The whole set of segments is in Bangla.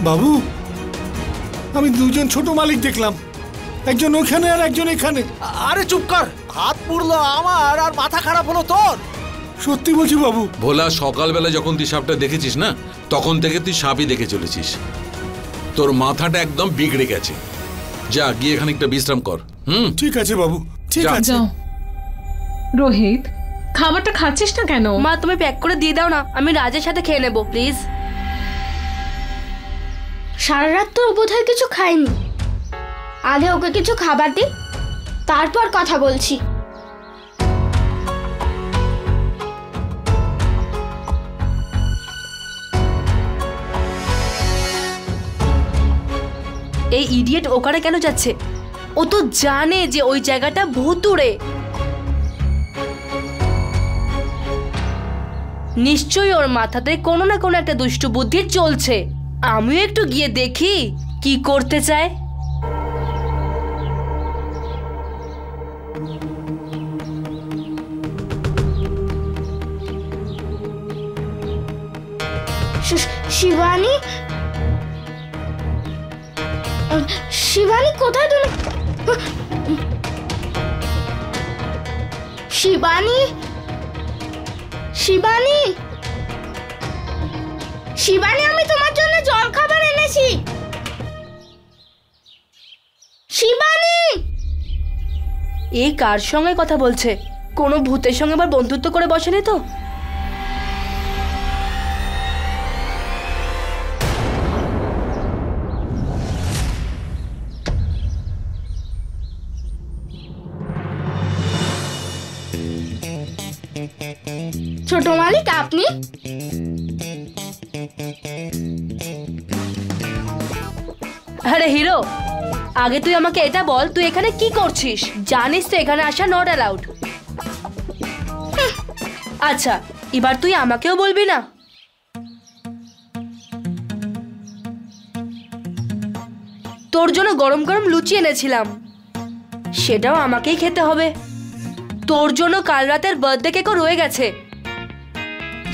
বাবু, আমি দুজন ছোট মালিক দেখলাম, একজন ওখানে আর একজন এখানে। আরে চুপ কর, হাত পুড়লো আমার আর মাথা খারাপ হলো তোর। সত্যি বলছি বাবু। ভোলা, সকালবেলা যখন তুই সাপটা দেখেছিস না, তখন থেকে তুই সাপই দেখে চলেছিস। তোর মাথাটা একদম বিগড়ে গেছে। যা গিয়ে খানিকটা বিশ্রাম কর। ঠিক আছে বাবু, ঠিক আছে। রোহিত, খাবারটা খাচ্ছিস না কেন? মা তুমি প্যাক করে দিয়ে দাও না, আমি রাজের সাথে খেয়ে নেবো প্লিজ। সারা রাত তো বোধহয় কিছু খাইনি। আগে ওকে কিছু খাবার দি, তারপর কথা বলছি। এই ইডিয়েট ওখানে কেন যাচ্ছে? ও তো জানে যে ওই জায়গাটা ভুতুড়ে। নিশ্চয়ই ওর মাথাতে কোনো না কোনো একটা দুষ্টু বুদ্ধি চলছে। আমিও একটু গিয়ে দেখি কি করতে চায়। শিবানী, শিবানী কোথায় তুমি? শিবানী, শিবানী, শিবানী, আমি তোমার জন্য জল খাবার এনেছি। শিবানী! এই কার সঙ্গে কথা বলছে? কোনো ভূতের সঙ্গে আবার বন্ধুত্ব করে বসেনি তো? ছোট মালিক আপনি? আরে হিরো, আগে তুই আমাকে এটা বল, তুই এখানে কি করছিস? জানিস তো এখানে আসা নট অ্যালাউড। আচ্ছা, এবার তুই আমাকেও বলবি না? তোর জন্য গরম গরম লুচি এনেছিলাম, সেটাও আমাকেই খেতে হবে। তোর জন্য কাল রাতের বার্থডে কেকও রয়ে গেছে,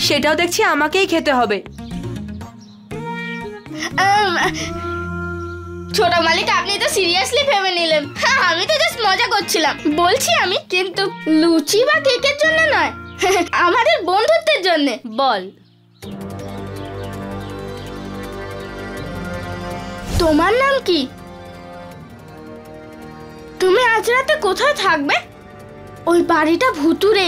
সেটাও দেখছি আমাকেই খেতে হবে। ছোট মালিক, আপনি তো সিরিয়াসলি ভেবে নিলেন। আমি তো জাস্ট মজা করছিলাম। বলছি আমি, কিন্তু লুচি বা কেকের জন্য নয়, আমাদের বন্ধুত্বের জন্য। বল, তোমার নাম কি? তুমি আজ রাতে কোথায় থাকবে? ওই বাড়িটা ভুতুড়ে।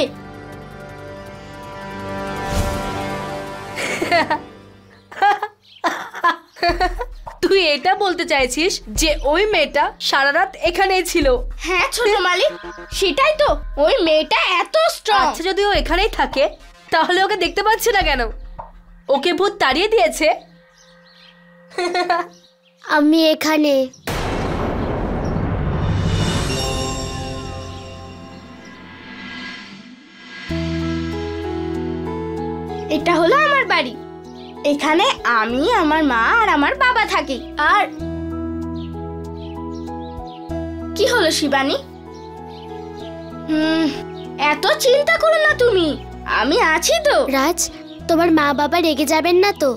তুই এটা বলতে চাইছিস যে ওই মেয়েটা সারা রাত এখানেই ছিল? হ্যাঁ ছোট মালিক, সেটাই তো। ওই মেয়েটা এত স্ট্রং। আচ্ছা, যদি ও এখানেই থাকে তাহলে ওকে দেখতে পাচ্ছি না কেন? ওকে ভূত তাড়িয়ে দিয়েছে? আমি এখানে। এটা হলো আমার বাড়ি। এখানে আমি, আমার মা আর আমার বাবা থাকি। আর কি হলো শিবানী? এত চিন্তা করো না তুমি, আমি আছি তো। রাজ, তোমার মা বাবা রেগে যাবেন না তো?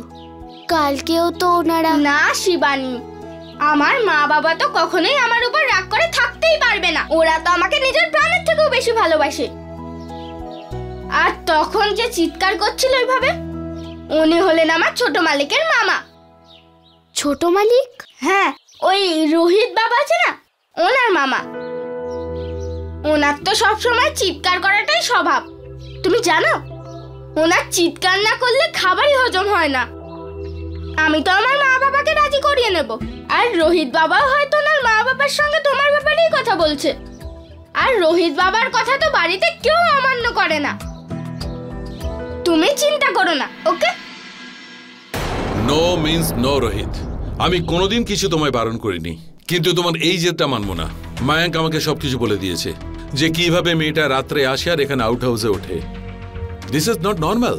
কালকেও তো ওনারা। না শিবানী, আমার মা বাবা তো কখনোই আমার উপর রাগ করে থাকতেই পারবে না। ওরা তো আমাকে নিজের প্রাণের থেকেও বেশি ভালোবাসে। আর তখন যে চিৎকার করছিল ওইভাবে, উনি হলেন আমার ছোট মালিকের মামা। ছোট মালিক? হ্যাঁ, ওই রোহিত বাবা আছে না, ওনার মামা। ওনার তো সবসময় চিৎকার করাটাই স্বভাব। তুমি জানো, ওনার চিৎকার না করলে খাবারই হজম হয় না। আমি তো আমার মা বাবাকে রাজি করিয়ে নেব। আর রোহিত বাবাও হয়তো ওনার মা বাবার সঙ্গে তোমার ব্যাপারেই কথা বলছে। আর রোহিত বাবার কথা তো বাড়িতে কেউ অমান্য করে না। তুমি চিন্তা করো না, okay? No means no Rohit. আমি কোনোদিন কিছু তোমায় বারণ করিনি, কিন্তু তোমার এই জেদটা মানবো না। মায়াঙ্ক আমাকে সবকিছু বলে দিয়েছে যে কিভাবে মেয়েটা রাত্রে আসে আর এখানে আউট হাউসে ওঠে। This is not normal.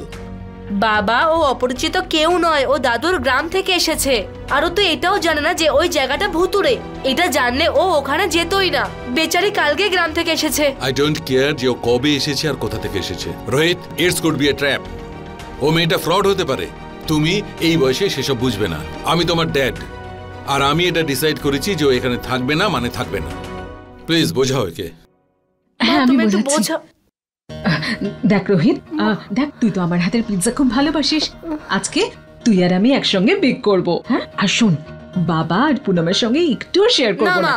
বাবা, ও অপরিচিত কেউ নয়, ও দাদুর গ্রাম থেকে এসেছে। আর ও তো এটাও জানে না যে ওই জায়গাটা ভুতুড়ে। এটা জানলে ও ওখানে যেতই না। বেচারি কালকে গ্রাম থেকে এসেছে। আই ডোন্ট কেয়ার যে ও কবে এসেছে আর কোথা থেকে এসেছে। Rohit, it's could be a trap. ও মেয়েটা ফ্রড হতে পারে। তুমি এই বয়সে সেসব বুঝবে না। আমি তোমার ড্যাড, আর আমি এটা ডিসাইড করেছি যে ও এখানে থাকবে না মানে থাকবে না। প্লিজ বোঝাও একে। হ্যাঁ আমি তুমি একটু বোঝাচ্ছি। বোঝা। দেখ রোহিত, দেখ তুই তো আমার হাতের পিৎজা খুব ভালোবাসিস। আজকে তুই আর আমি একসঙ্গে বেক করব। হ্যাঁ, আর শোন, বাবা আর পুনমের সঙ্গে একটু শেয়ার না করব মা, না।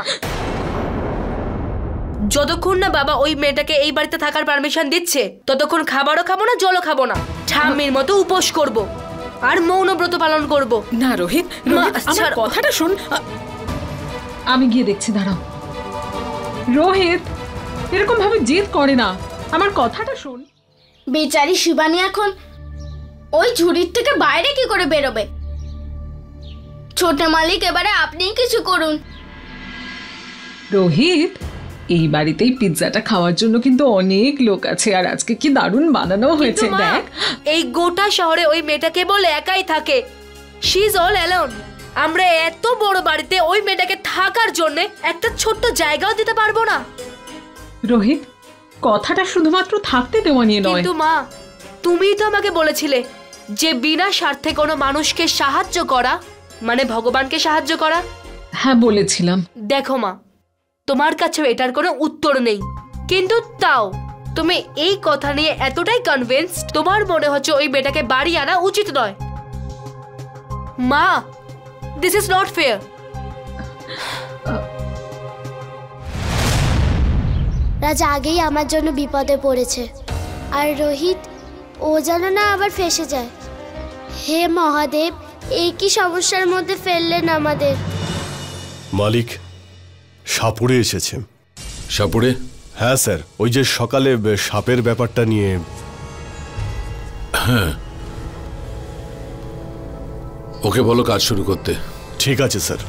যতক্ষণ না বাবা ওই মেয়েটাকে এই বাড়িতে থাকার পারমিশন দিচ্ছে ততক্ষণ খাবারও খাবো না, জলও খাবো না। ঠাম্মির মতো উপোস করব আর মৌনব্রত পালন করব। না রোহিত, মা, রোহিত, আমার ছাড়। কথাটা শোন। আমি গিয়ে দেখছি, দাঁড়াও। রোহিত এরকম ভাবে জেদ করে না, আমার কথাটা শোন। বেচারি শিবানী এখন ওই ঝুড়ির থেকে বাইরে কি করে বেরোবে? ছোট মালিক, এবারে আপনিই কিছু করুন। রোহিত, এই বাড়িতেই পিৎজাটা খাওয়ার জন্য কিন্তু অনেক লোক আছে, আর আজকে কি দারুণ বানানো হয়েছে। কিন্তু মা, দেখ, এই গোটা শহরে ওই মেয়েটাকে বলে একাই থাকে। She is all alone. আমরা এত বড় বাড়িতে ওই মেয়েটাকে থাকার জন্য একটা ছোট্ট জায়গাও দিতে পারবো না। রোহিত, কথাটা শুধুমাত্র থাকতে দেওয়া নিয়ে নয়। কিন্তু মা, তুমিই তো আমাকে বলেছিলে যে বিনা স্বার্থে কোনো মানুষকে সাহায্য করা মানে ভগবানকে সাহায্য করা। হ্যাঁ বলেছিলাম। দেখো মা, তোমার কাছেও এটার কোনো উত্তর নেই, কিন্তু তাও তুমি এই কথা নিয়ে এতটাই কনভিন্সড, তোমার মনে হচ্ছে ওই মেয়েটাকে বাড়ি আনা উচিত নয়। মা, দিস ইজ নট ফেয়ার। রাজা আগেই আমার জন্য বিপদে পড়েছে, আর রোহিত ও যেন না আবার ফেঁসে যায়। হে মহাদেব, এই কি সমস্যার মধ্যে ফেললেন আমাদের। মালিক, সাপুড়ে এসেছে। সাপুড়ে? হ্যাঁ স্যার, ওই যে সকালে সাপের ব্যাপারটা নিয়ে। হ্যাঁ, ওকে বলো কাজ শুরু করতে। ঠিক আছে স্যার।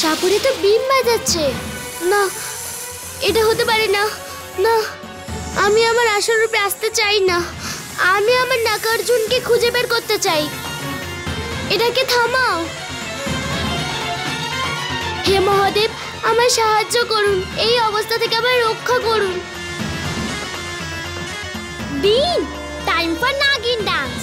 সাপুরে তো বিম বাজাচ্ছে। না, এটা হতে পারে না। না, আমি আমার আসল রূপে আসতে চাই না। আমি আমার নাগার্জুনকে খুঁজে বের করতে চাই। এটাকে থামাও। হে মহাদেব, আমার সাহায্য করুন, এই অবস্থা থেকে আমায় রক্ষা করুন। বিম, টাইম ফর নাগিন ডান্স।